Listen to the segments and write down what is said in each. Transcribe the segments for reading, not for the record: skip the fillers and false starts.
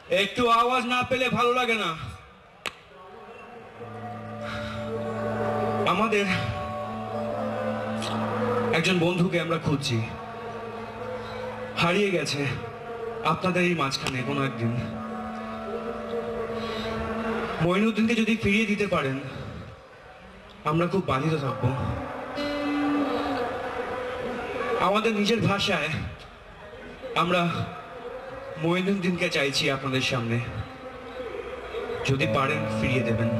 একটু আওয়াজ না পেলে ভালো লাগে না। আমাদের একজন বন্ধুকে আমরা খুঁজছি, হারিয়ে গেছে আপনাদের এই মাঝখানে কোনো একদিন। মঈনুদ্দিনকে যদি ফিরিয়ে দিতে পারেন আমরা খুব বাধিত থাকবো। আমাদের নিজের ভাষায় আমরা মঈনুদ্দিনকে চাইছি আপনাদের সামনে, যদি পারেন ফিরিয়ে দেবেন।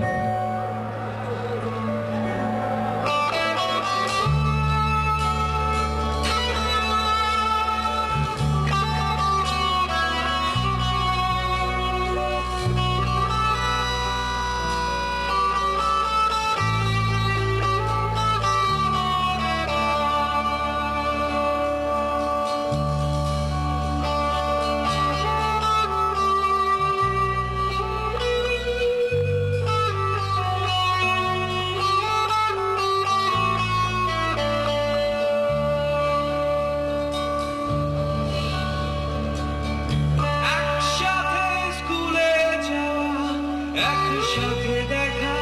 একসাথে দেখা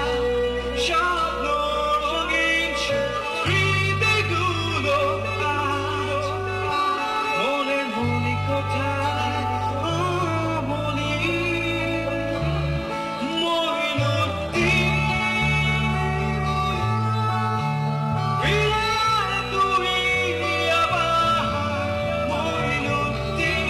স্বপ্ন রঙিন স্মৃতিগুলো আজ মনের মনি কোথায় মনি মঈনুদ্দিন ফিরে আয় তুই আবার মঈনুদ্দিন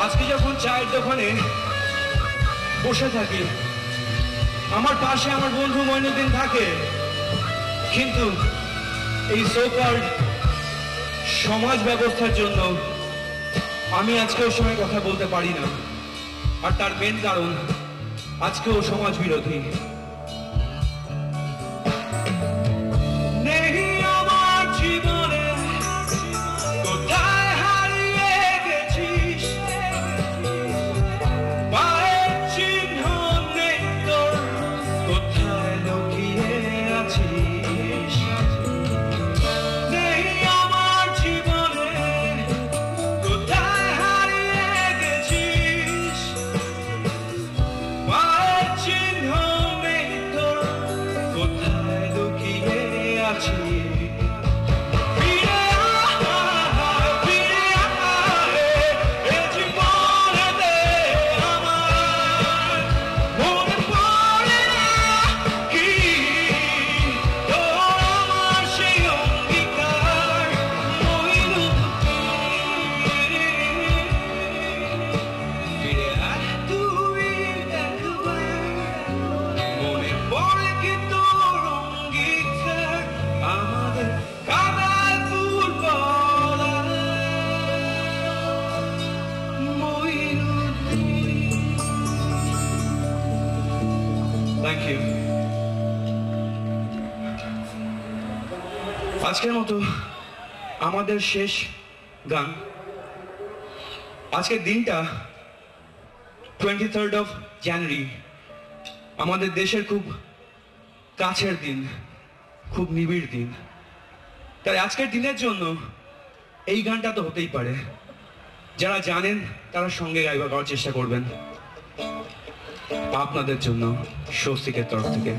আজকে যখন চায়ের দোকানে বসে থাকি, আমার পাশে আমার বন্ধু মঈনুদ্দিন থাকে, কিন্তু এই সো-কল্ড সমাজ ব্যবস্থার জন্য আমি আজকে ওর সঙ্গে কথা বলতে পারি না। আর তার মেন কারণ আজকে ও সমাজ বিরোধী। কোথায় লুকিয়ে আছি, ফিরে আয়। আজকের মতো আমাদের শেষ গান। আজকের দিনটা 23rd of January, আমাদের দেশের খুব কাছের দিন, খুব নিবিড় দিন। তাই আজকের দিনের জন্য এই গানটা তো হতেই পারে। যারা জানেন তারা সঙ্গে গাওয়ার চেষ্টা করবেন। আপনাদের জন্য স্বস্তিকের তরফ থেকে।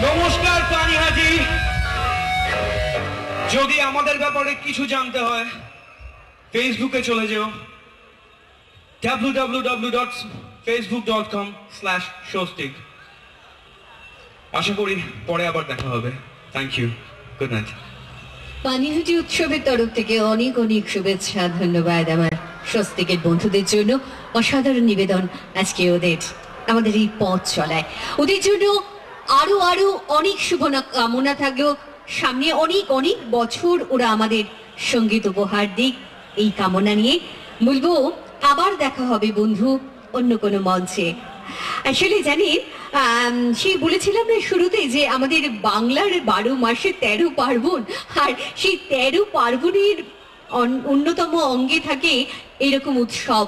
নমস্কার পানিহাজি। যদি আমাদের ব্যাপারে কিছু জানতে হয় ফেসবুকে চলে যেও www.facebook.com/showstick। আশা করি পরে আবার দেখা হবে। Thank you. Good night. Panihati উৎসবের তরফ থেকে অনেক অনেক শুভেচ্ছা, ধন্যবাদ আমার স্বস্তিকের বন্ধুদের জন্য। অসাধারণ নিবেদন আজকে ওদের, আমাদের এই পথ চলায় ওদের জন্য আরো আরো অনেক শুভ কামনা থাকলেও সামনে অনেক অনেক বছর ওরা আমাদের সঙ্গীত উপহার দিক, এই কামনা নিয়ে বলবো আবার দেখা হবে বন্ধু অন্য কোনো মঞ্চে। আসলে জানেন, সেই বলেছিলাম না শুরুতে যে আমাদের বাংলার 12 মাসে 13 পার্বণ, আর সেই 13 পার্বণের অন্যতম অঙ্গে থাকে এরকম উৎসব,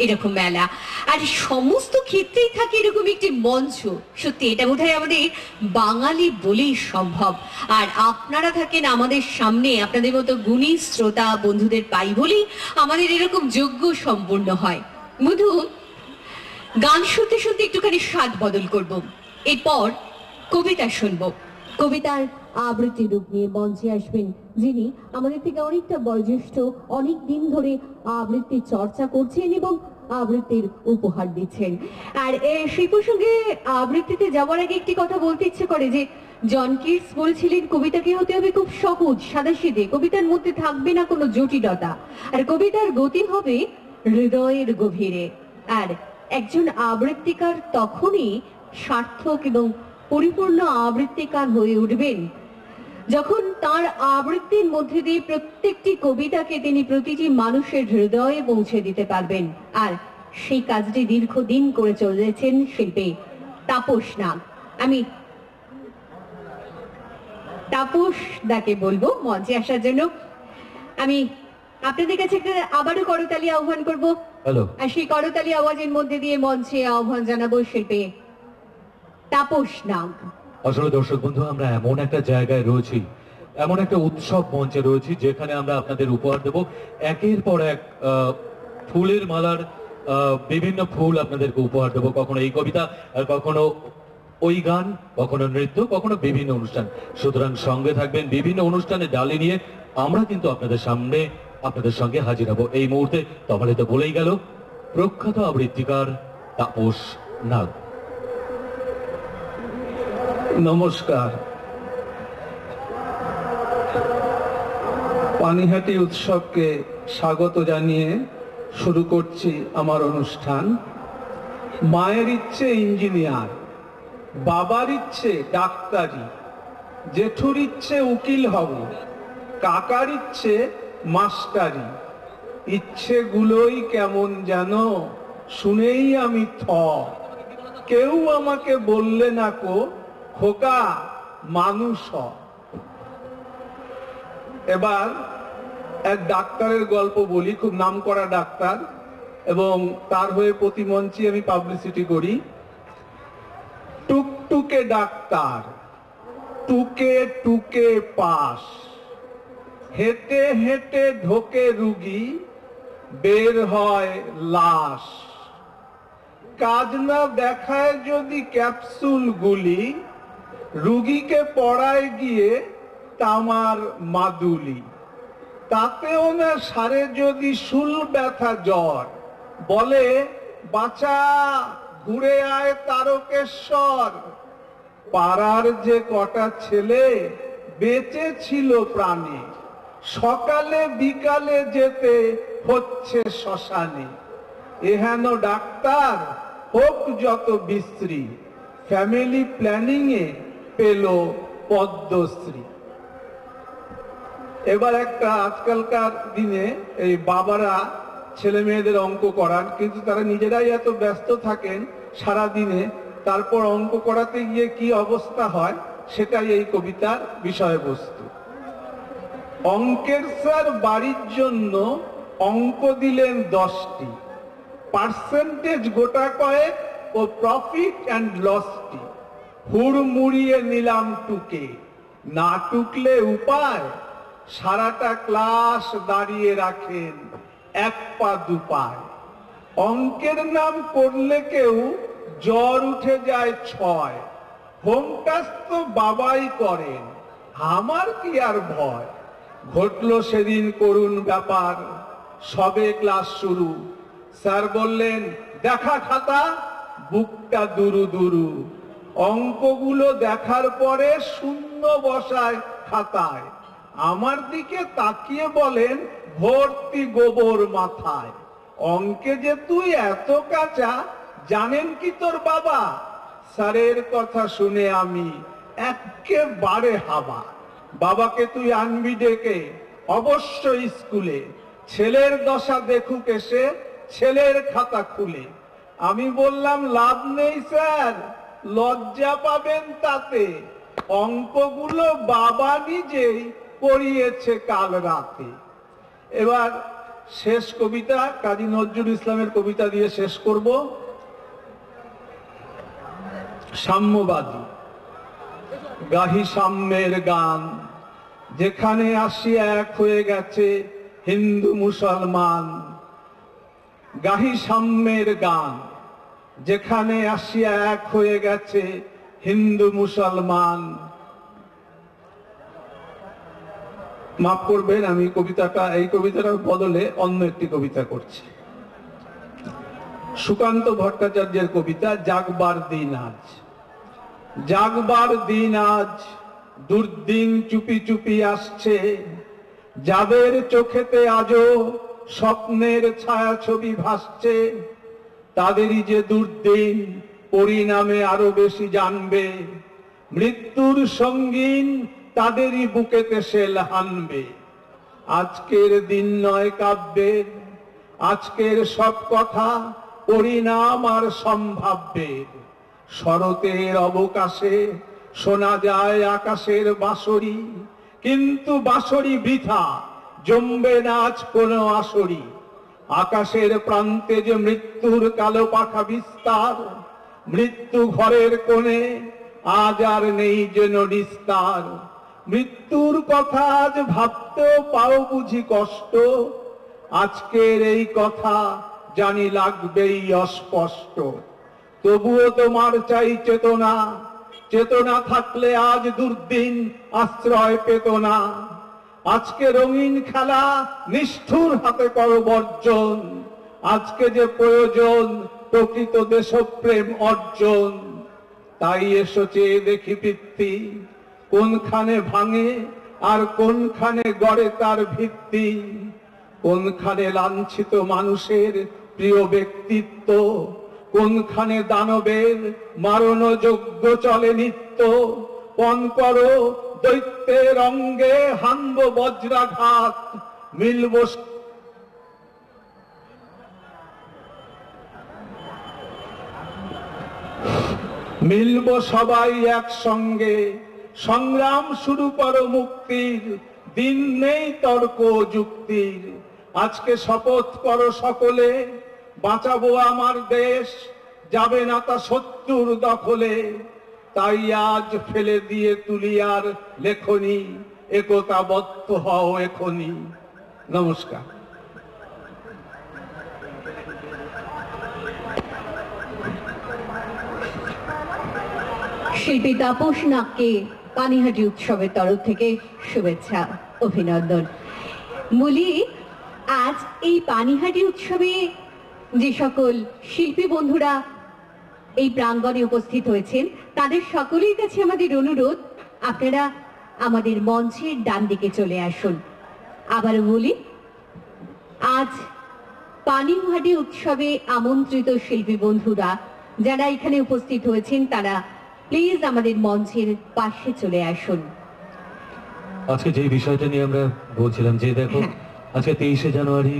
এরকম মেলা, আর সমস্ত ক্ষেত্রেই থাকে এরকম একটি মঞ্চ। সত্যি এটা বোধহয় আমাদের বাঙালি বলেই সম্ভব। আর আপনারা থাকেন আমাদের সামনে, আপনাদের মতো গুণী শ্রোতা বন্ধুদের পাই বলেই আমাদের এরকম যোগ্য সম্পূর্ণ হয়। বন্ধু, গান শুনতে শুনতে একটুখানি স্বাদ বদল করব, এরপর কবিতা শুনবো। কবিতার আবৃত্তি রূপ নিয়ে মঞ্চে আসবেন যিনি আমাদের থেকে অনেকটা বয়োজ্যেষ্ঠ, অনেক দিন ধরে আবৃত্তির চর্চা করছেন এবং আবৃত্তির উপহার দিচ্ছেন। আর সেই প্রসঙ্গে আবৃত্তিতে যাওয়ার আগে একটি কথা বলতে ইচ্ছে করে যে জন কিটস বলেছিলেন কবিতাকে হতে হবে খুব সহজ সাদাসিধে, কবিতার মধ্যে থাকবে না কোনো জটিলতা, আর কবিতার গতি হবে হৃদয়ের গভীরে। আর একজন আবৃত্তিকার তখনই সার্থক এবং পরিপূর্ণ আবৃত্তিকার হয়ে উঠবেন যখন তার আবৃত্তির মধ্যে দিয়ে প্রত্যেকটি কবিতাকে তিনি প্রতিটি মানুষের হৃদয়ে পৌঁছে দিতে পারবেন। আর সেই কাজটি দীর্ঘদিন করে চলেছেন শিল্পী তাপস নাগ। আমি তাপস দাকে বলবো মঞ্চে আসার জন্য। আমি আপনাদের কাছে একটা আবারও করতালি আহ্বান করবো। আর সেই করতালি আওয়াজের মধ্যে দিয়ে মঞ্চে আহ্বান জানাবো শিল্পী তাপস নাগ। আসলে দর্শক বন্ধু, আমরা এমন একটা জায়গায় রয়েছি, এমন একটা উৎসব মঞ্চে রয়েছি যেখানে আমরা আপনাদের উপহার দেব একের পর এক ফুলের মালার বিভিন্ন ফুল আপনাদেরকে উপহার দেব। কখনো এই কবিতা, আর কখনো ওই গান, কখনো নৃত্য, কখনো বিভিন্ন অনুষ্ঠান। সুতরাং সঙ্গে থাকবেন, বিভিন্ন অনুষ্ঠানে ডালি নিয়ে আমরা কিন্তু আপনাদের সামনে আপনাদের সঙ্গে হাজির হব। এই মুহূর্তে তোমার তো বলেই গেল প্রখ্যাত আবৃত্তিকার তাপস নাগ। নমস্কার। পানিহাটি উৎসবকে স্বাগত জানিয়ে শুরু করছি আমার অনুষ্ঠান। মায়ের ইচ্ছে ইঞ্জিনিয়ার, বাবার ইচ্ছে ডাক্তারি, জেঠুর ইচ্ছে উকিল হব, কাকার ইচ্ছে মাস্টারি। ইচ্ছেগুলোই কেমন যেন শুনেই আমি থ। কেউ আমাকে বললে না কো খোকা মানুষ হ। এবার এক ডাক্তারের গল্প বলি, খুব নামকরা ডাক্তার, এবং তার হয়ে প্রতি মঞ্চে আমি পাবলিসিটি করি। টুকটুকে ডাক্তার, টুকে টুকে পাস, হেঁটে হেঁটে ঢোকে রুগী, বের হয় লাশ। কাজ না দেখায় যদি ক্যাপসুল গুলি, রুগীকে পড়ায় গিয়ে তামার মাদুলি। তাতেও না সারে যদি শুল ব্যথা জ্বর, বলে বাঁচা ঘুরে আয় তারকেশ্বর। পাড়ার যে কটা ছেলে বেঁচে ছিল প্রাণে, সকালে বিকালে যেতে হচ্ছে শ্মশানে। এহেন ডাক্তার হোক যত বিশ্রী, ফ্যামিলি প্ল্যানিং এ পেল পদ্মশ্রী। এবার একটা আজকালকার দিনে এই বাবারা ছেলে মেয়েদের অঙ্ক করান, কিন্তু তারা নিজেরাই এত ব্যস্ত থাকেন সারা দিনে, তারপর অঙ্ক করাতে গিয়ে কি অবস্থা হয় সেটাই এই কবিতার বিষয়বস্তু। অঙ্কের স্যার বাড়ির জন্য অঙ্ক দিলেন 10টি, পার্সেন্টেজ গোটা কয়েক ও প্রফিট অ্যান্ড লসটি। হুড়মুড়িয়ে নিলাম টুকে, না টুকলে উপায়। সারাটা ক্লাস দাঁড়িয়ে রাখেন এক পা দুপায়। অঙ্কের নাম করলে কেউ জ্বর উঠে যায় 6। হোম টাস্ক তো বাবাই করেন, আমার কি আর ভয়। ঘটলো সেদিন করুণ ব্যাপার, সবে ক্লাস শুরু। স্যার বললেন দেখা খাতা, বুকটা দুরু দুরু। অঙ্কগুলো দেখার পরে শূন্য বসায় খাতায়, আমার দিকে তাকিয়ে বলেন ভর্তি গোবর মাথায়। অঙ্কে যে তুই এত কাঁচা, জানেন কি তোর বাবা? স্যারের কথা শুনে আমি একেবারে হাবা। বাবাকে তুই আনবি ডেকে অবশ্যই স্কুলে, ছেলের দশা দেখুক এসে ছেলের খাতা খুলে। আমি বললাম লাভ নেই স্যার, লজ্জা পাবেন তাতে, অঙ্কগুলো বাবা নিজেই করিয়েছে কাল রাতে। এবার শেষ কবিতা কাজী নজরুল ইসলামের কবিতা দিয়ে শেষ করব। সাম্যবাদী। গাহি সাম্যের গান, যেখানে আসি এক হয়ে গেছে হিন্দু মুসলমান। গাহি সাম্যের গান, যেখানে আসিয়া এক হয়ে গেছে হিন্দু মুসলমান। মাফ করবেন, আমি এই কবিতাটার বদলে অন্য একটি কবিতা করছি। সুকান্ত ভট্টাচার্যের কবিতা জাগবার দিন আজ। জাগবার দিন আজ, দুর্দিন চুপি চুপি আসছে, যাদের চোখেতে আজও স্বপ্নের ছায়াছবি ভাসছে, তাদেরই যে দুর্দিন পরিণামে আরো বেশি জানবে। মৃত্যুর সঙ্গীন তাদেরই বুকেতে সেল হানবে। আজকের দিন নয় কাব্যের, আজকের সব কথা পরিণাম আর সম্ভাব্যের। শরতের অবকাশে শোনা যায় আকাশের বাঁশরি, কিন্তু বাঁশরি বৃথা, জমবে না আজ কোনো আসরি। আকাশের প্রান্তে যে মৃত্যুর কালো পাখা বিস্তার, মৃত্যু ঘরের কোণে আজ আর নেই যেন নিস্তার। মৃত্যুর কথা আজ ভাবতেও পাও বুঝি কষ্ট, আজকের এই কথা জানি লাগবেই অস্পষ্ট। তবুও তোমার চাই চেতনা, চেতনা থাকলে আজ দুর্দিন আশ্রয় পেত না। আজকে রঙিন খেলা নিষ্ঠুর হাতে করো বর্জন, আজকে যে প্রয়োজন প্রকৃত দেশপ্রেম অর্জন। তাই এসো চেয়ে দেখি বৃত্তি, কোনখানে ভাঙে আর কোনখানে গড়ে তার ভিত্তি। কোনখানে লাঞ্ছিত মানুষের প্রিয় ব্যক্তিত্ব, কোনখানে দানবের মারণযোগ্য চলে নিত্য। পণ করো দৈত্যের অঙ্গে হানব বজ্রাঘাত, মিলব সবাই একসঙ্গে। সংগ্রাম শুরু করো মুক্তির, দিন নেই তর্ক যুক্তির। আজকে শপথ করো সকলে, বাঁচাবো আমার দেশ, যাবে না তা শত্রুর দখলে। তাই আজ ফেলে দিয়ে তুলি আর লেখনি, একতাবদ্ধ হও এখনি। নমস্কার। শিল্পী তাপস নাগকে পানিহাটি উৎসবের তরফ থেকে শুভেচ্ছা, অভিনন্দন। বলি, আজ এই পানিহাটি উৎসবে যে সকল শিল্পী বন্ধুরা এই প্রাঙ্গণে উপস্থিত হয়েছেন, তাদের সকলের কাছে আমাদের অনুরোধ, আপনারা আমাদের মঞ্চের ডান দিকে চলে আসুন। আবার বলি, আজ পানিহাটি উৎসবে আমন্ত্রিত শিল্পী বন্ধুরা যারা এখানে উপস্থিত হয়েছেন, তারা প্লিজ আমাদের মঞ্চের পাশে চলে আসুন। আজকে যে বিষয়টা নিয়ে আমরা বলছিলাম, যে দেখো আজকে 23শে জানুয়ারি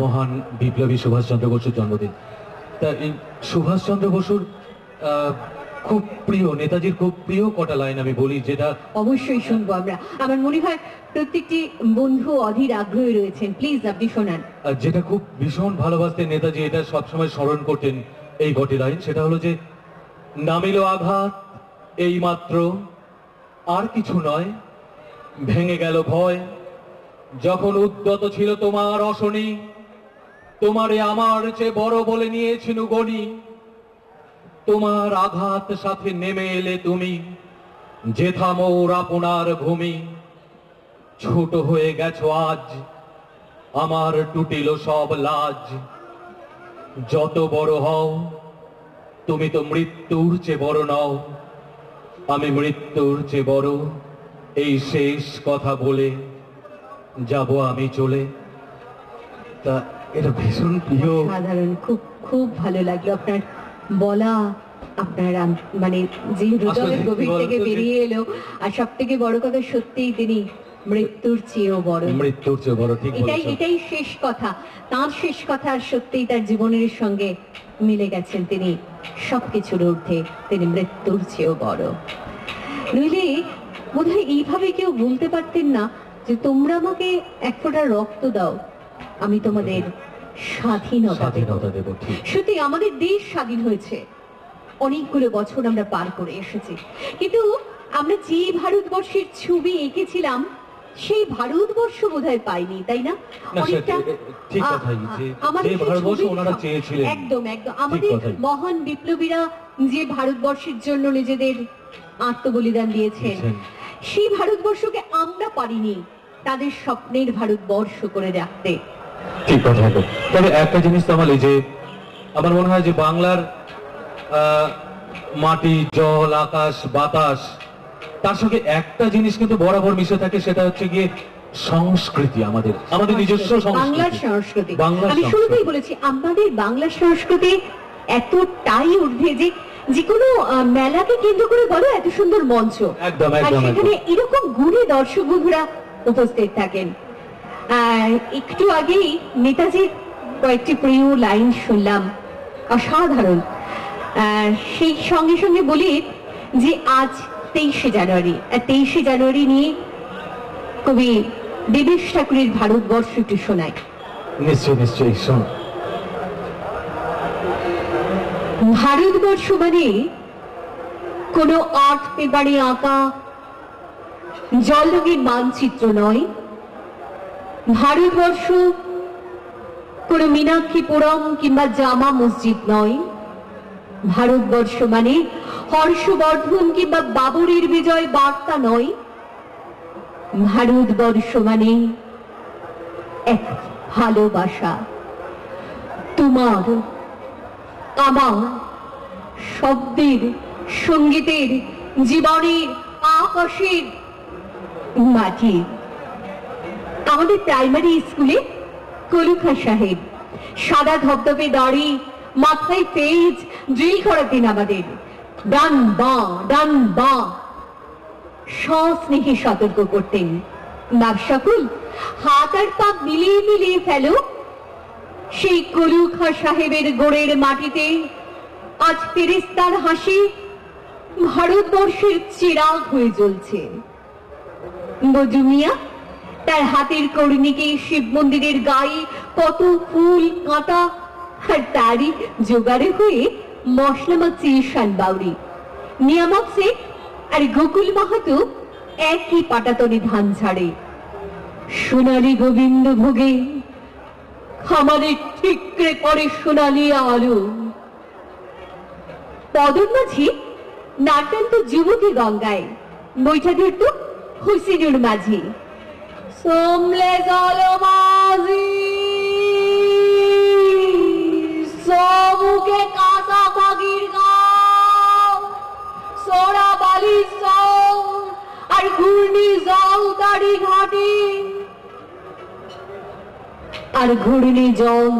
মহান বিপ্লবী সুভাষচন্দ্র বসুর জন্মদিন। তা এই সুভাষচন্দ্র বসুর খুব প্রিয়, নেতাজির খুব প্রিয় কটা লাইন আমি বলি, যেটা অবশ্যই শুনবো আমরা। আমার মনে হয় প্রত্যেকটি বন্ধু অধীর আগ্রহী রয়েছেন, প্লিজ আপনি শোনান। যেটা খুব ভীষণ ভালোবাসতেন নেতাজি, এটা সবসময় স্মরণ করতেন এই কটি লাইন। সেটা হলো যে, নামিল আঘাত এই মাত্র, আর কিছু নয়, ভেঙে গেল ভয়। যখন উদ্যত ছিল তোমার অশনি, তোমারে আমার চেয়ে বড় বলে নিয়েছিল গণি। তোমার আঘাত সাথে নেমে এলে তুমি, যেথা মোর আপনার ভূমি। ছোট হয়ে গেছো আজ, আমার টুটিল সব লাজ। যত বড় হও, তুমি তো মৃত্যুর চেয়ে বড় নও। আমি মৃত্যুর চেয়ে বড়, এই শেষ কথা বলে যাব আমি চলে। তা এটা ভীষণ প্রিয়। সাধারণ, খুব খুব ভালো লাগলো আপনার বলা, আপনার মানে যে হৃদয়ের গভীর থেকে বেরিয়ে এলো। আর সব থেকে বড় কথা, সত্যিই তিনি মৃত্যুর চেয়েও বড়। মৃত্যুর চেয়ে বড়, ঠিক বলেছেন। এটাই শেষ কথা, তার শেষ কথা। আর সত্যিই তার জীবনের সঙ্গে মিলে গেছেন। তিনি সবকিছুর ঊর্ধ্বে, তিনি মৃত্যুর চেয়েও বড়। নইলে বোধহয় এইভাবে কেউ বলতে পারতেন না যে তোমরা আমাকে এক ফোঁটা রক্ত দাও, আমি তোমাদের স্বাধীনতা দেব। সত্যি আমাদের দেশ স্বাধীন হয়েছে, অনেকগুলো বছর আমরা পার করে এসেছি, কিন্তু আমরা যে ভারতবর্ষের ছবি এঁকেছিলাম সেই ভারতবর্ষ বোধহয় পাইনি, তাই না? একদম একদম আমাদের মহান বিপ্লবীরা যে ভারতবর্ষের জন্য নিজেদের আত্মবলিদান দিয়েছেন, সেই ভারতবর্ষকে আমরা পারিনি তাদের স্বপ্নের ভারতবর্ষ করে রাখতে। ঠিক কথা। তবে একটা জিনিস তো যে আমার মনে হয় যে বাংলার মাটি, জল, আকাশ, বাতাস, তার সঙ্গে একটা জিনিস কিন্তু বরাবর মিশে থাকে, সেটা হচ্ছে গিয়ে সংস্কৃতি, আমাদের নিজস্ব বাংলার সংস্কৃতি। আমি শুরুতেই বলেছি আমাদের বাংলা সংস্কৃতি এতটাই ঊর্ধ্বে যে যে কোনো মেলাকে কেন্দ্র করে বলো এত সুন্দর মঞ্চ, সেখানে এরকম গুণী দর্শক বন্ধুরা উপস্থিত থাকেন। একটু আগেই নেতাজির কয়েকটি প্রিয় লাইন শুনলাম, অসাধারণ। সেই সঙ্গে সঙ্গে বলি যে আজ 23শে জানুয়ারি, 23শে জানুয়ারি নিয়ে কবি দেবেশ ঠাকুরের ভারতবর্ষ একটু শোনায়। নিশ্চয়ই নিশ্চয়ই শোন। ভারতবর্ষ মানে কোনো আর্ট পেপারে আঁকা জল রঙের মানচিত্র নয়। ভারতবর্ষ কোনো মীনাক্ষীপুরম কিংবা জামা মসজিদ নয়। ভারতবর্ষ মানে হর্ষবর্ধন কিংবা বাবরের বিজয় বার্তা নয়। ভারতবর্ষ মানে এক ভালোবাসা, তোমার আমার, শব্দের, সঙ্গীতের, জীবনের, আকাশের, মাটির। আমাদের প্রাইমারি স্কুলে কলুখা সাহেব সাদা ধবধবে দাড়ি, মাথায় পেজ ড্রিল করাতেন আমাদের, ডান বাঁ ডান বাঁ, সস্নেহে সতর্ক করতেন, বাপসাকুল হাত আর পা মিলিয়ে মিলিয়ে ফেলো। সেই কলুখা সাহেবের গোড়ের মাটিতে আজ ফেরেশতার হাসি ভারতবর্ষের চিরাগ হয়ে জ্বলছে। বজু মিয়া তার হাতের কর্ণিকে শিব মন্দিরের গায়ে কত ফুল কাঁটা, আর তারই জোগাড়ে হয়ে মশলা মাছি ঈশান বাউরি, নিয়ামক শেখ আর গোকুল মাহাতো একই পাটাতনে ধান ঝাড়ে। সোনালী গোবিন্দ ভোগে খামারে ঠিকরে পড়ে সোনালী আলো। পদন মাঝি নাটান্ত যুবতী গঙ্গায়, বৈঠা ধরত হুসিনুর মাঝি। সোমলে জল মাঝি সমুখে কাঁচা বাগির গাও, সোড়া বালি সৌ আর ঘূর্ণি জল দাড়ি ঘাটে, আর ঘূর্ণি জল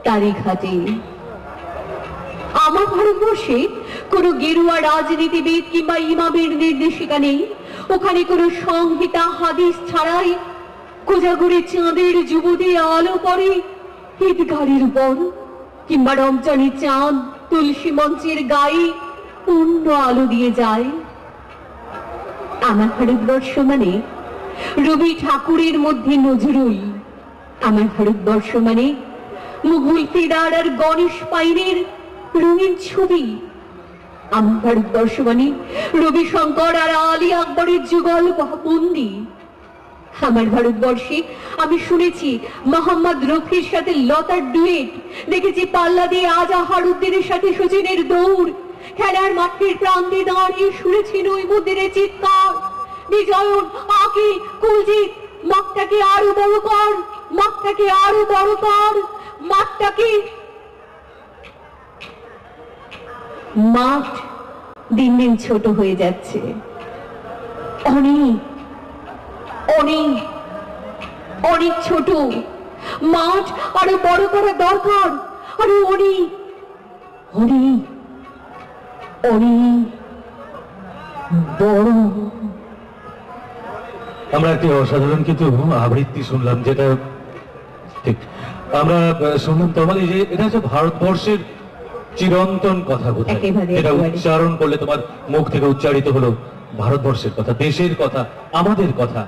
তারি ঘাটে। আমার ভারতবর্ষে কোনো গেরুয়া রাজনীতিবিদ কিংবা ইমামের নির্দেশিকা নেই। ওখানে কোনো সংহিতা হাদিস ছাড়াই কোজাগরে চাঁদের যুবতী আলো পড়ে ঈদগাহের উপর, কিংবা রমজানের চাঁদ তুলসী মঞ্চের গায়ে পূর্ণ আলো দিয়ে যায়। আমার ভারতবর্ষ মানে রবি ঠাকুরের মধ্যে নজরুল। আমার ভারতবর্ষ মানে মুঘল ফেরার আর গণেশ পাইনের রঙিন ছবি। আমার ভারতবর্ষ মানে রবিশঙ্কর আর আলী আকবরের যুগল বন্দি। আমার ভারতবর্ষে আমি শুনেছি মোহাম্মদ রফির সাথে লতার ডুয়েট, দেখেছি পাল্লা দিয়ে আজাহার উদ্দিনের সাথে সচিনের দৌড়, খেলার মাঠের প্রান্তে দাঁড়িয়ে শুনেছি নৈমুদ্দিনের চিৎকার, বিজয়ন আঁকি কুলজিৎ, মাঠটাকে আরো বড় কর, মাঠটাকে আরো বড় কর, মাঠটাকে। মাঠ দিন দিন ছোট হয়ে যাচ্ছে, অনেক অনেক অনেক ছোট, মাঠ আরো বড় করা দরকার, আরো অনেক অনেক অনেক বড়। আমরা একটি অসাধারণ কিন্তু আবৃত্তি শুনলাম, যেটা ঠিক আমরা শুনলাম তোমার যে এটা হচ্ছে ভারতবর্ষের চিরন্তন কথা, বোধহয় একেবারে, এটা একেবারে। উচ্চারণ করলে তোমার মুখ থেকে উচ্চারিত হলো ভারতবর্ষের কথা, দেশের কথা, আমাদের কথা।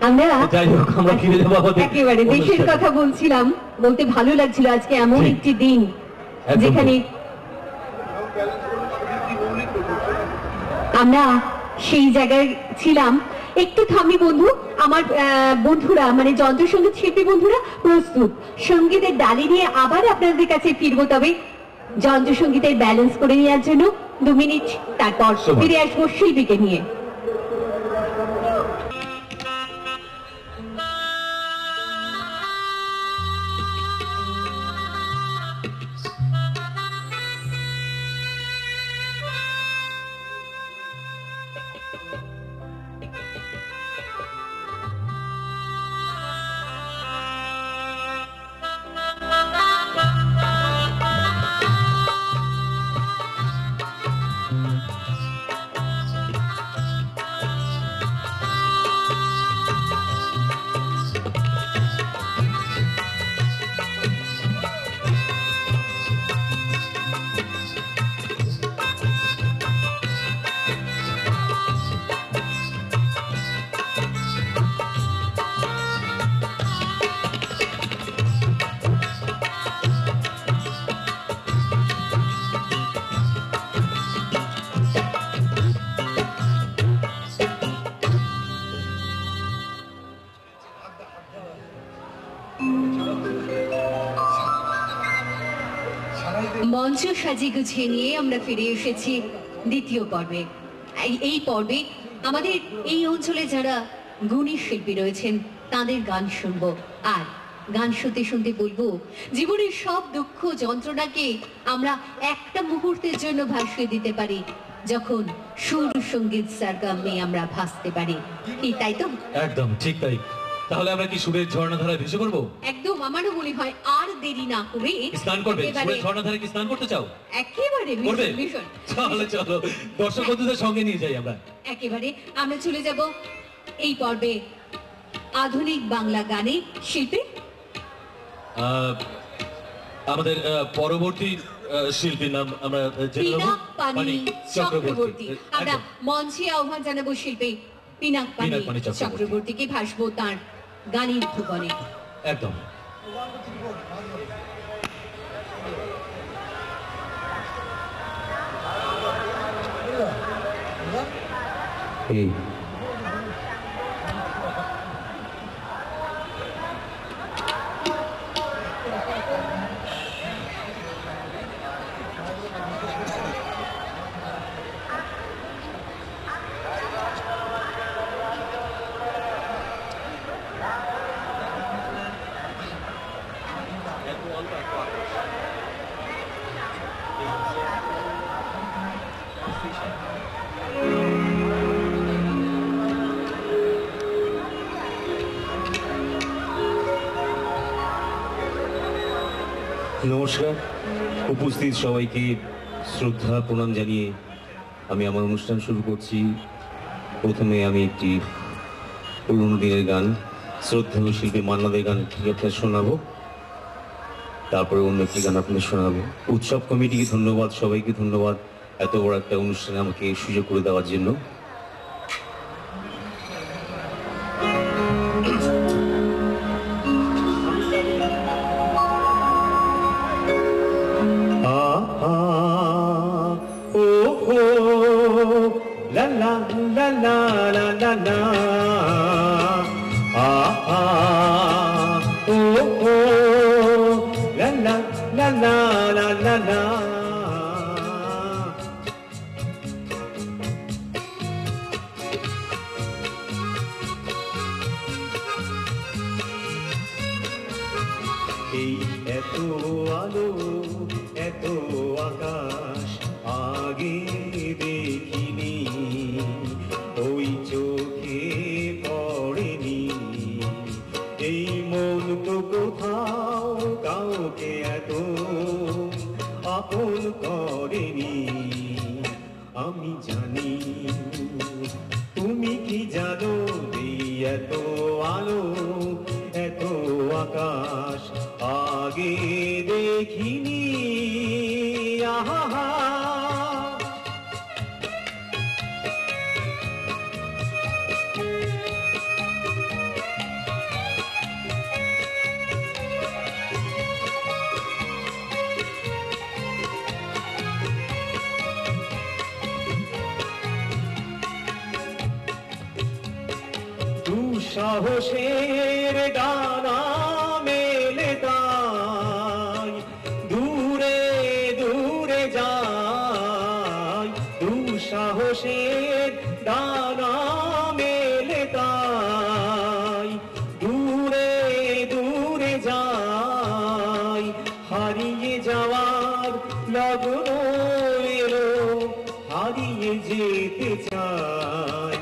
আমরা যাই হোক, আমরা ফিরে যাবো আমাদের একেবারে দেশের অনুষ্ঠানে। কথা বলছিলাম, বলতে ভালো লাগছিল। আজকে এমন ঠিক। একটি দিন একদম যেখানে আমরা সেই জায়গায় ছিলাম। একটু থামি বন্ধু, আমার বন্ধুরা মানে যন্ত্রসঙ্গীত শিল্পী বন্ধুরা প্রস্তুত সঙ্গীতের ডালি নিয়ে আবার আপনাদের কাছে ফিরবো, তবে যন্ত্রসঙ্গীতের ব্যালেন্স করে নেওয়ার জন্য 2 মিনিট, তারপর সময়। ফিরে আসবো শিল্পীকে নিয়ে। মঞ্চ সাজিয়ে গুছিয়ে নিয়ে আমরা ফিরে এসেছি দ্বিতীয় পর্বে। এই পর্বে আমাদের এই অঞ্চলে যারা গুণী শিল্পী রয়েছেন তাদের গান শুনবো, আর গান শুনতে শুনতে বলবো জীবনের সব দুঃখ যন্ত্রণাকে আমরা একটা মুহূর্তের জন্য ভাসিয়ে দিতে পারি যখন সুর সঙ্গীত সারগামে আমরা ভাসতে পারি। কি তাই তো? একদম ঠিক তাই। তাহলে আমরা কি সুরের ঝর্ণাধারায় ভেসে পড়বো? একদম, আমারও মনে হয় আর দেরি না করে স্নান করবে? একেবারে- সুরের ঝর্ণাধারায় কি স্নান করতে চাও? একেবারে করবে? ভীষণ ভীষণ চলো চলো, দর্শক বন্ধুদের সঙ্গে নিয়ে যাই আমরা। একেবারে আমরা চলে যাব এই পর্বে আধুনিক বাংলা গানে শিল্পী আমাদের পরবর্তী শিল্পীর নাম আমরা জেনে নেব, পিনাক পানি চক্রবর্তী। আমরা একদম। মঞ্চে আহ্বান জানাবো শিল্পী পিনাক পানি পিনাক পানি চক্রবর্তী। চক্রবর্তীকে, ভাসবো তার গানের ভুবনে। একদম। এই নমস্কার, উপস্থিত সবাইকে শ্রদ্ধা প্রণাম জানিয়ে আমি আমার অনুষ্ঠান শুরু করছি। প্রথমে আমি একটি পুরনো দিনের গান, শ্রদ্ধেয় শিল্পী মান্নাদের গান আপনাদের শোনাবো, তারপরে অন্য একটি গান আপনাদের শোনাবো। উৎসব কমিটিকে ধন্যবাদ, সবাইকে ধন্যবাদ এত বড় একটা অনুষ্ঠানে আমাকে সুযোগ করে দেওয়ার জন্য। La la la la la la la. Ah ah. Oh oh. La la la la la la la. এই এত আলো, এত আকাশ আগে দেখিনি, ওই চোখ আপন করেনি। আমি জানি তুমি কি জানো, এই এত আলো এত আকাশ আগে দেখিনি। আহা দুঃসাহসের ডানা মেলে তাই দূরে দূরে যায়। দুঃসাহসের ডানা মেলে তাই দূরে দূরে যায়। হারিয়ে যাওয়ার লগ্ন এলো, হারিয়ে যেতে চাই।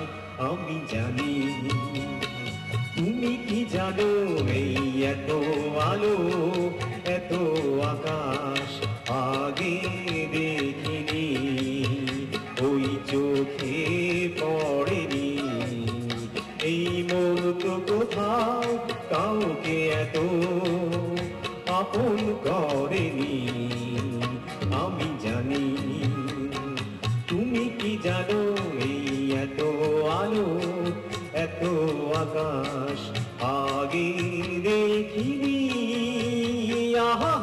আমি জানি তুমি কি জানো, এই এত আলো এত আকাশ আগে দেখিনি। ওই চোখে পড়েনি, এই মন তো কোথাও কাউকে এত আপন করেনি। আমি জানি তুমি কি জানো, এই এত আলো এত আকাশ আগে দেখিনি। আহা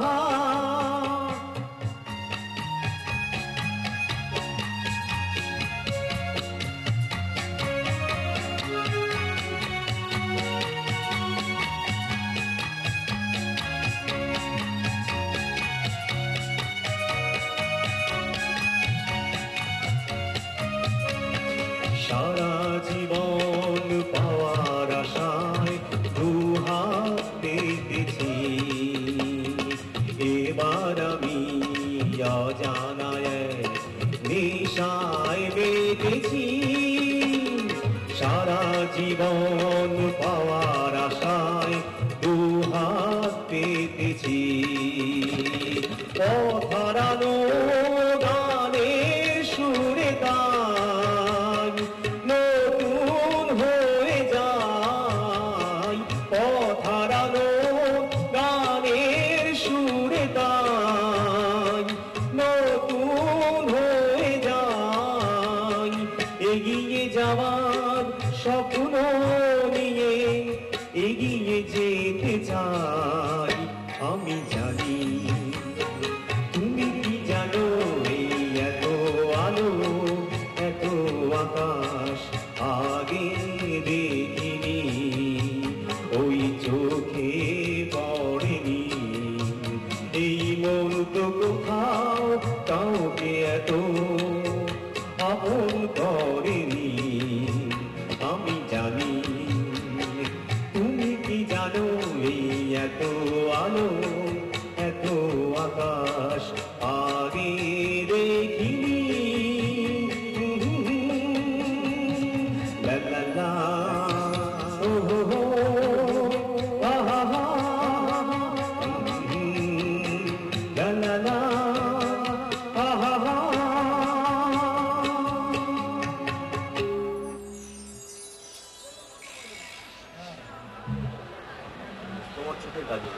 সারা জীবন পাওয়ার আশায় দুহাত পেতেছি। এবার আমি অজানায় নেশায় বেঁধেছি। সারা জীবন পাওয়ার আশায় দুহাত পেতেছি। পথহারানো গানের সুরে গান নতুন হয়ে যায়। পথহারানো গানের সুরে গান নতুন হয়ে যায়। এগিয়ে যাওয়ার স্বপ্ন নিয়ে এগিয়ে যেতে চাই। আমি জানি তুমি কি জানো, এই এত আলো এত আকাশ আগে দেখিনি। ওই চোখে পড়েনি, এই মন তো কোথাও কাউকে এত আপন করেনি। আমি জানি তুমি কি জানো, এই এত আলো এত আকাশ আগে দেখিনি। লা লা লা ও হো হো আহা হা লা লা লা আহা হা। তোমার চোখের কাজে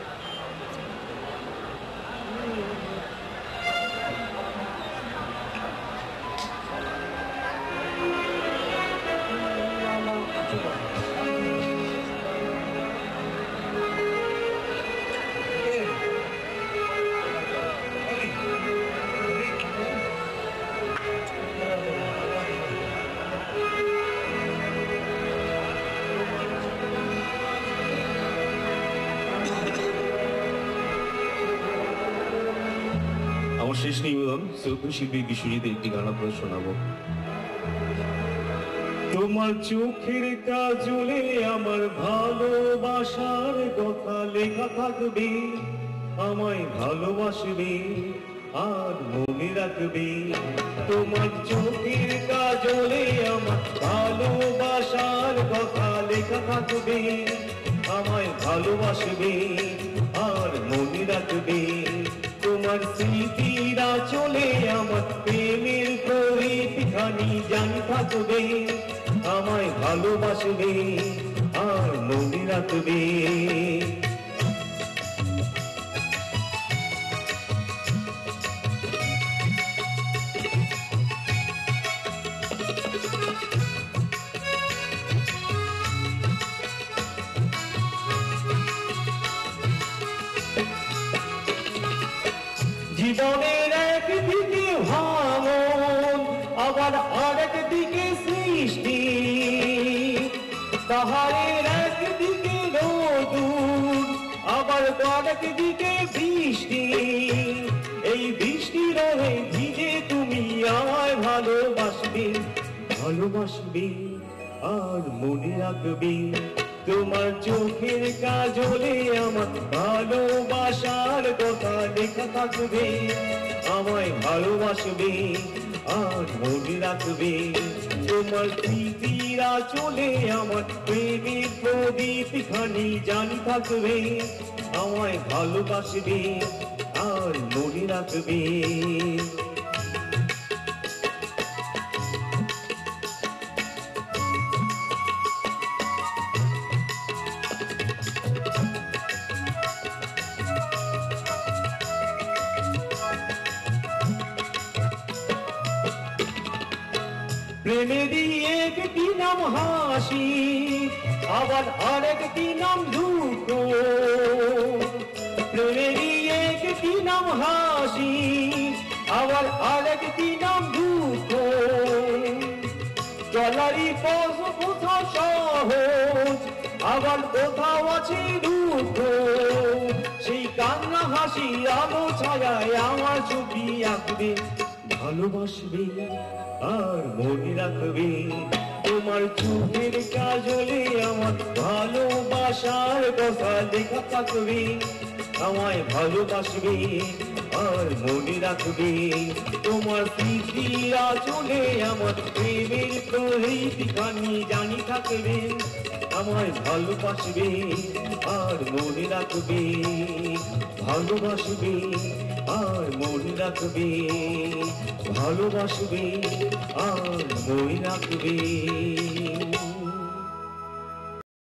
আমার শেষ নিবেদন শ্রদ্ধেয় শিল্পী বিশ্বজিতের একটি গান আপনাদের শোনাবো। তোমার চোখের কাজলে আমার ভালোবাসার কথা লেখা থাকবে। আমায় ভালোবাসবে আর মনে রাখবে। তোমার চোখের কাজলে আমার ভালোবাসার কথা লেখা থাকবে। আমায় ভালোবাসবে আর মনে রাখবে। তোমার তোমার স্মৃতিরা চলে আমার প্রেমের প্রদীপ খানি জানি থাকবে, আমায় ভালোবাসবে আর মনে রাখবে। জীবনের একদিকে ভাঙন, আবার আরেক দিকে সৃষ্টি, পাহাড়ের একদিকে রোদুর, আবার আরেক দিকে বৃষ্টি। এই বৃষ্টি রহে ভিজে তুমি আমায় ভালোবাসবে, ভালোবাসবে আর মনে রাখবে। তোমার চোখের কাজলে আমার ভালোবাসার কথা লেখা থাকবে, আমায় ভালোবাসবে আর মনে রাখবে। তোমার স্মৃতিরা চলে আমার প্রেমের প্রদীপ খানি জানি থাকবে, আমায় ভালোবাসবে আর মনে রাখবে। প্রেমেরই একটি নাম হাসি, আবার আরেকটি নাম দুঃখ। প্রেমেরই একটি নাম হাসি, আবার আরেকটি নাম দুঃখ। চলারই পথ কোথাও সহজ, আবার কোথাও আছে দুঃখ। সেই কান্না হাসি আলো ছায়ায় আমার ছবি আঁকবে, ভালোবাসবে আর মনে রাখবে। তোমার চোখের কাজলে আমার ভালোবাসার কথা লেখা থাকবে, আমায় ভালোবাসবে আর মনে রাখবে। তোমার স্মৃতিরা চলে আমার প্রেমের প্রদীপ খানি জানি থাকবে, আমায় ভালোবাসবে আর মনে রাখবে, ভালোবাসবে আর মনে রাখবে, ভালোবাসবে আর মনে রাখবে।